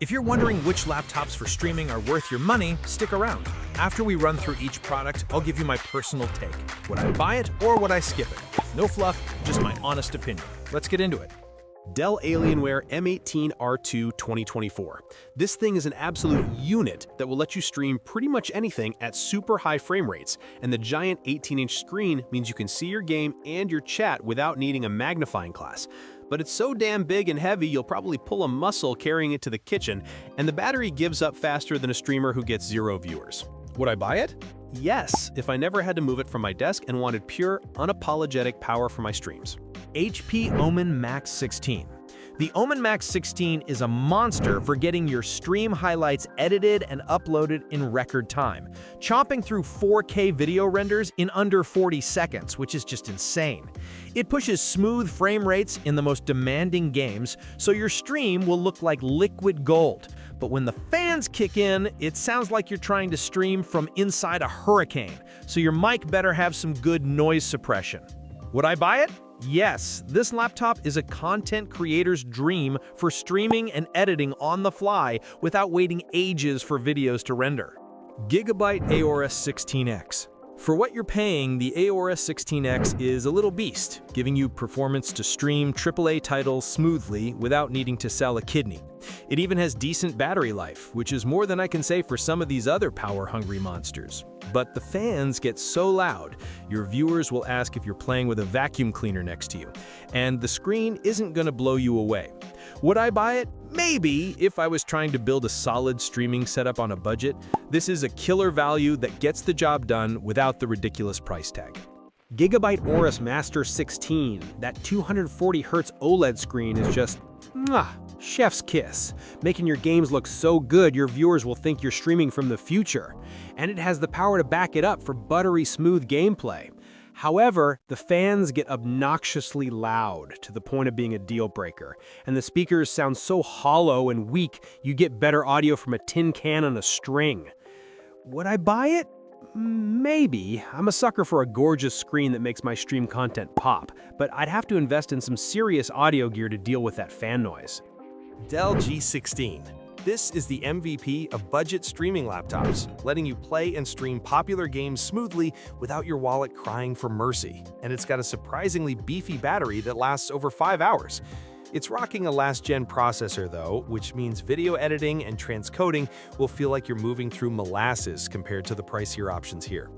If you're wondering which laptops for streaming are worth your money, stick around. After we run through each product, I'll give you my personal take. Would I buy it or would I skip it? No fluff, just my honest opinion. Let's get into it. Dell Alienware M18R2 2024. This thing is an absolute unit that will let you stream pretty much anything at super high frame rates, and the giant 18-inch screen means you can see your game and your chat without needing a magnifying glass. But it's so damn big and heavy you'll probably pull a muscle carrying it to the kitchen, and the battery gives up faster than a streamer who gets 0 viewers. Would I buy it? Yes, if I never had to move it from my desk and wanted pure, unapologetic power for my streams. HP Omen Max 16. The Omen Max 16 is a monster for getting your stream highlights edited and uploaded in record time, chopping through 4K video renders in under 40 seconds, which is just insane. It pushes smooth frame rates in the most demanding games, so your stream will look like liquid gold. But when the fans kick in, it sounds like you're trying to stream from inside a hurricane, so your mic better have some good noise suppression. Would I buy it? Yes, this laptop is a content creator's dream for streaming and editing on the fly without waiting ages for videos to render. Gigabyte Aorus 16X. For what you're paying, the Aorus 16X is a little beast, giving you performance to stream AAA titles smoothly without needing to sell a kidney. It even has decent battery life, which is more than I can say for some of these other power-hungry monsters. But the fans get so loud, your viewers will ask if you're playing with a vacuum cleaner next to you, and the screen isn't going to blow you away. Would I buy it? Maybe, if I was trying to build a solid streaming setup on a budget. This is a killer value that gets the job done without the ridiculous price tag. Gigabyte Aorus Master 16. That 240Hz OLED screen is just chef's kiss, making your games look so good your viewers will think you're streaming from the future. And it has the power to back it up for buttery smooth gameplay. However, the fans get obnoxiously loud to the point of being a deal breaker, and the speakers sound so hollow and weak you get better audio from a tin can on a string. Would I buy it? Maybe. I'm a sucker for a gorgeous screen that makes my stream content pop, but I'd have to invest in some serious audio gear to deal with that fan noise. Dell G16. This is the MVP of budget streaming laptops, letting you play and stream popular games smoothly without your wallet crying for mercy. And it's got a surprisingly beefy battery that lasts over 5 hours. It's rocking a last-gen processor though, which means video editing and transcoding will feel like you're moving through molasses compared to the pricier options here.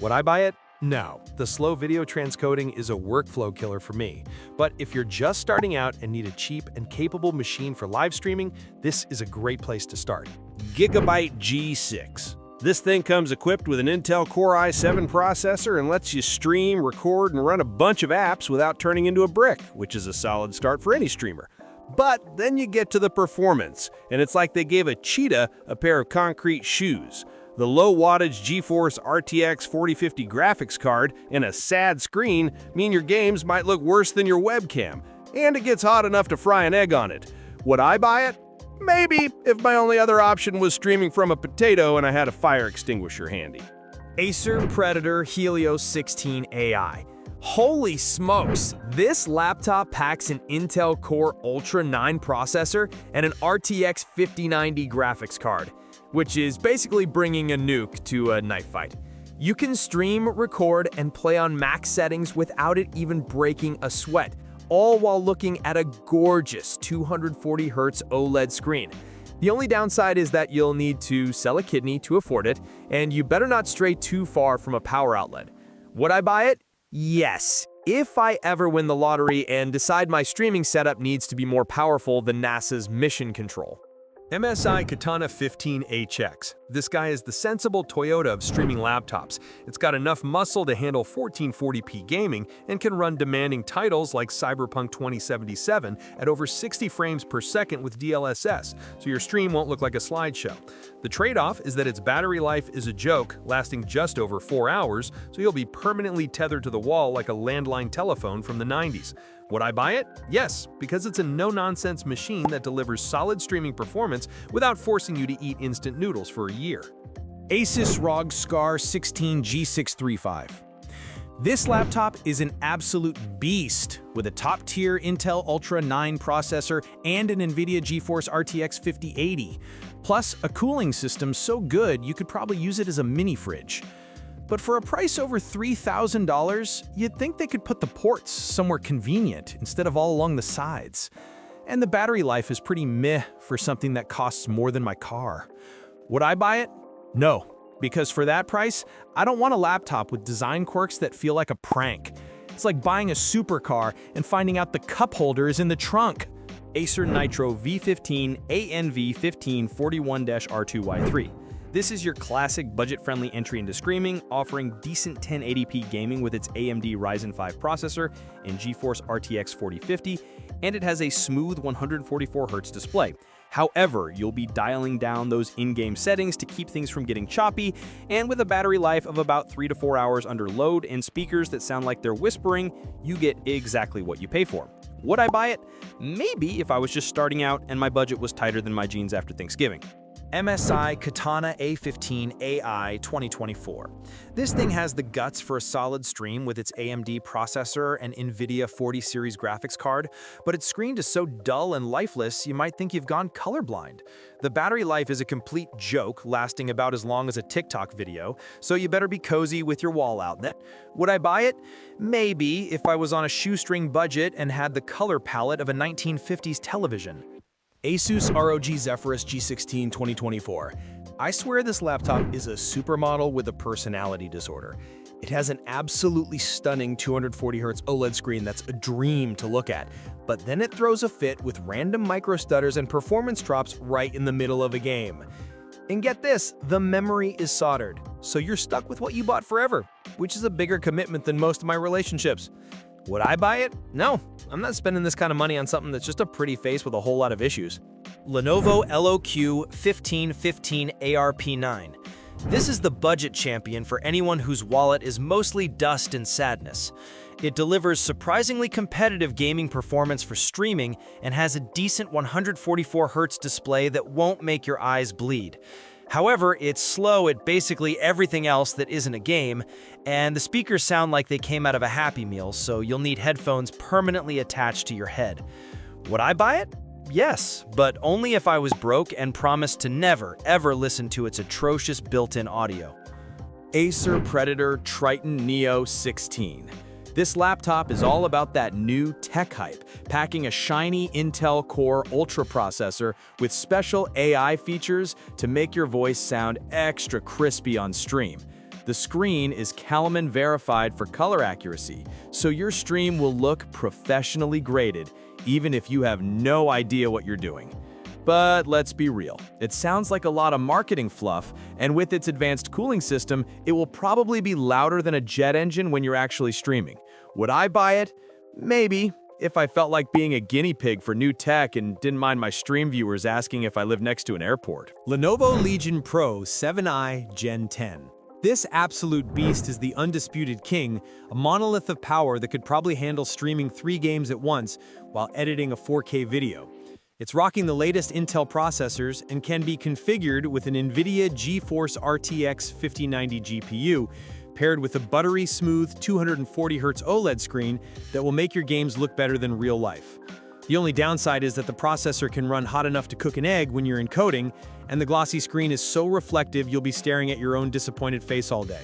Would I buy it? No, the slow video transcoding is a workflow killer for me. But if you're just starting out and need a cheap and capable machine for live streaming, this is a great place to start. Gigabyte G6. This thing comes equipped with an Intel Core i7 processor and lets you stream, record, and run a bunch of apps without turning into a brick, which is a solid start for any streamer. But then you get to the performance, and it's like they gave a cheetah a pair of concrete shoes. The low-wattage GeForce RTX 4050 graphics card and a sad screen mean your games might look worse than your webcam, and it gets hot enough to fry an egg on it. Would I buy it? Maybe, if my only other option was streaming from a potato and I had a fire extinguisher handy. Acer Predator Helio 16 AI. Holy smokes! This laptop packs an Intel Core Ultra 9 processor and an RTX 5090 graphics card, which is basically bringing a nuke to a knife fight. You can stream, record, and play on max settings without it even breaking a sweat, all while looking at a gorgeous 240Hz OLED screen. The only downside is that you'll need to sell a kidney to afford it, and you better not stray too far from a power outlet. Would I buy it? Yes. If I ever win the lottery and decide my streaming setup needs to be more powerful than NASA's Mission Control. MSI Katana 15HX. This guy is the sensible Toyota of streaming laptops. It's got enough muscle to handle 1440p gaming and can run demanding titles like Cyberpunk 2077 at over 60 frames per second with DLSS, so your stream won't look like a slideshow. The trade-off is that its battery life is a joke, lasting just over 4 hours, so you'll be permanently tethered to the wall like a landline telephone from the 90s. Would I buy it? Yes, because it's a no-nonsense machine that delivers solid streaming performance without forcing you to eat instant noodles for a year. Asus ROG Scar 16 G635. This laptop is an absolute beast with a top-tier Intel Ultra 9 processor and an NVIDIA GeForce RTX 5080, plus a cooling system so good you could probably use it as a mini fridge. But for a price over $3,000, you'd think they could put the ports somewhere convenient instead of all along the sides. And the battery life is pretty meh for something that costs more than my car. Would I buy it? No. Because for that price, I don't want a laptop with design quirks that feel like a prank. It's like buying a supercar and finding out the cup holder is in the trunk. Acer Nitro V15 ANV1541-R2Y3. This is your classic budget-friendly entry into streaming, offering decent 1080p gaming with its AMD Ryzen 5 processor and GeForce RTX 4050, and it has a smooth 144Hz display. However, you'll be dialing down those in-game settings to keep things from getting choppy, and with a battery life of about 3 to 4 hours under load and speakers that sound like they're whispering, you get exactly what you pay for. Would I buy it? Maybe if I was just starting out and my budget was tighter than my jeans after Thanksgiving. MSI Katana A15 AI 2024. This thing has the guts for a solid stream with its AMD processor and NVIDIA 40 series graphics card, but its screen is so dull and lifeless you might think you've gone colorblind. The battery life is a complete joke, lasting about as long as a TikTok video, so you better be cozy with your wall outlet. Would I buy it? Maybe, if I was on a shoestring budget and had the color palette of a 1950s television. Asus ROG Zephyrus G16 2024. I swear this laptop is a supermodel with a personality disorder. It has an absolutely stunning 240Hz OLED screen that's a dream to look at, but then it throws a fit with random micro stutters and performance drops right in the middle of a game. And get this, the memory is soldered, so you're stuck with what you bought forever, which is a bigger commitment than most of my relationships. Would I buy it? No, I'm not spending this kind of money on something that's just a pretty face with a whole lot of issues. Lenovo LOQ 1515 ARP9. This is the budget champion for anyone whose wallet is mostly dust and sadness. It delivers surprisingly competitive gaming performance for streaming and has a decent 144Hz display that won't make your eyes bleed. However, it's slow at basically everything else that isn't a game, and the speakers sound like they came out of a Happy Meal, so you'll need headphones permanently attached to your head. Would I buy it? Yes, but only if I was broke and promised to never, ever listen to its atrocious built-in audio. Acer Predator Triton Neo 16. This laptop is all about that new tech hype, packing a shiny Intel Core Ultra processor with special AI features to make your voice sound extra crispy on stream. The screen is Calman verified for color accuracy, so your stream will look professionally graded, even if you have no idea what you're doing. But let's be real, it sounds like a lot of marketing fluff, and with its advanced cooling system, it will probably be louder than a jet engine when you're actually streaming. Would I buy it? Maybe, if I felt like being a guinea pig for new tech and didn't mind my stream viewers asking if I live next to an airport. Lenovo Legion Pro 7i Gen 10. This absolute beast is the undisputed king, a monolith of power that could probably handle streaming 3 games at once while editing a 4K video. It's rocking the latest Intel processors and can be configured with an NVIDIA GeForce RTX 5090 GPU, paired with a buttery smooth 240Hz OLED screen that will make your games look better than real life. The only downside is that the processor can run hot enough to cook an egg when you're encoding, and the glossy screen is so reflective you'll be staring at your own disappointed face all day.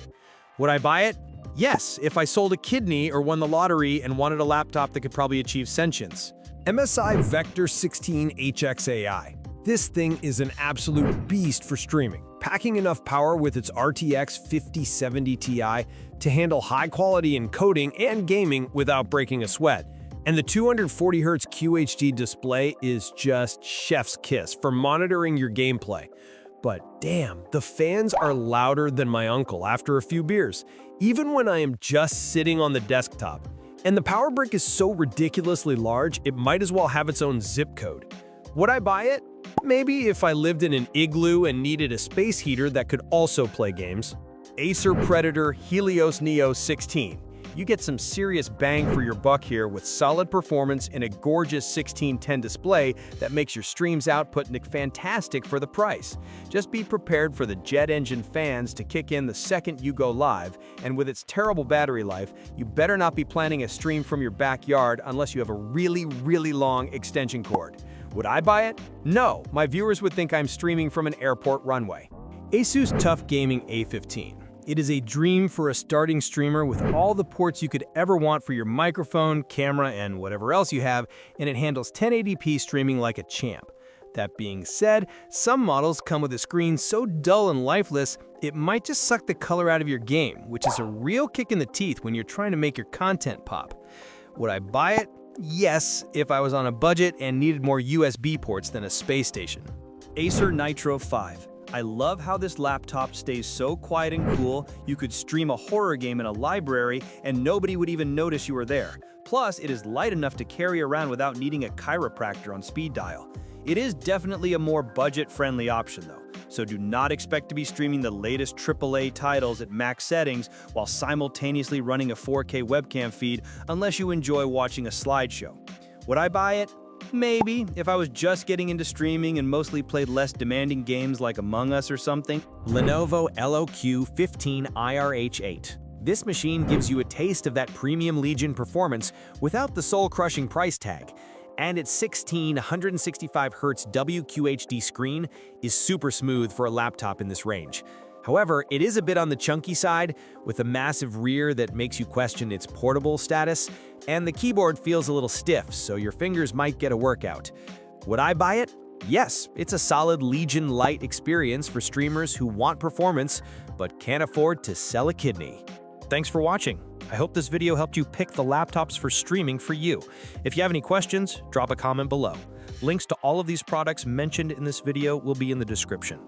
Would I buy it? Yes, if I sold a kidney or won the lottery and wanted a laptop that could probably achieve sentience. MSI Vector 16 HXAI. This thing is an absolute beast for streaming, packing enough power with its RTX 5070 Ti to handle high-quality encoding and gaming without breaking a sweat. And the 240Hz QHD display is just chef's kiss for monitoring your gameplay. But damn, the fans are louder than my uncle after a few beers, even when I am just sitting on the desktop. And the power brick is so ridiculously large, it might as well have its own zip code. Would I buy it? Maybe if I lived in an igloo and needed a space heater that could also play games. Acer Predator Helios Neo 16. You get some serious bang for your buck here with solid performance and a gorgeous 16:10 display that makes your stream's output look fantastic for the price. Just be prepared for the jet engine fans to kick in the second you go live, and with its terrible battery life, you better not be planning a stream from your backyard unless you have a really long extension cord. Would I buy it? No, my viewers would think I'm streaming from an airport runway. Asus TUF Gaming A15. It is a dream for a starting streamer with all the ports you could ever want for your microphone, camera, and whatever else you have, and it handles 1080p streaming like a champ. That being said, some models come with a screen so dull and lifeless, it might just suck the color out of your game, which is a real kick in the teeth when you're trying to make your content pop. Would I buy it? Yes, if I was on a budget and needed more USB ports than a space station. Acer Nitro 5. I love how this laptop stays so quiet and cool, you could stream a horror game in a library and nobody would even notice you were there. Plus, it is light enough to carry around without needing a chiropractor on speed dial. It is definitely a more budget-friendly option though, so do not expect to be streaming the latest AAA titles at max settings while simultaneously running a 4K webcam feed unless you enjoy watching a slideshow. Would I buy it? Maybe, if I was just getting into streaming and mostly played less demanding games like Among Us or something. Lenovo LOQ15IRH8. This machine gives you a taste of that premium Legion performance without the soul-crushing price tag. And its 165Hz WQHD screen is super smooth for a laptop in this range. However, it is a bit on the chunky side, with a massive rear that makes you question its portable status, and the keyboard feels a little stiff, so your fingers might get a workout. Would I buy it? Yes, it's a solid Legion Light experience for streamers who want performance, but can't afford to sell a kidney. Thanks for watching. I hope this video helped you pick the laptops for streaming for you. If you have any questions, drop a comment below. Links to all of these products mentioned in this video will be in the description.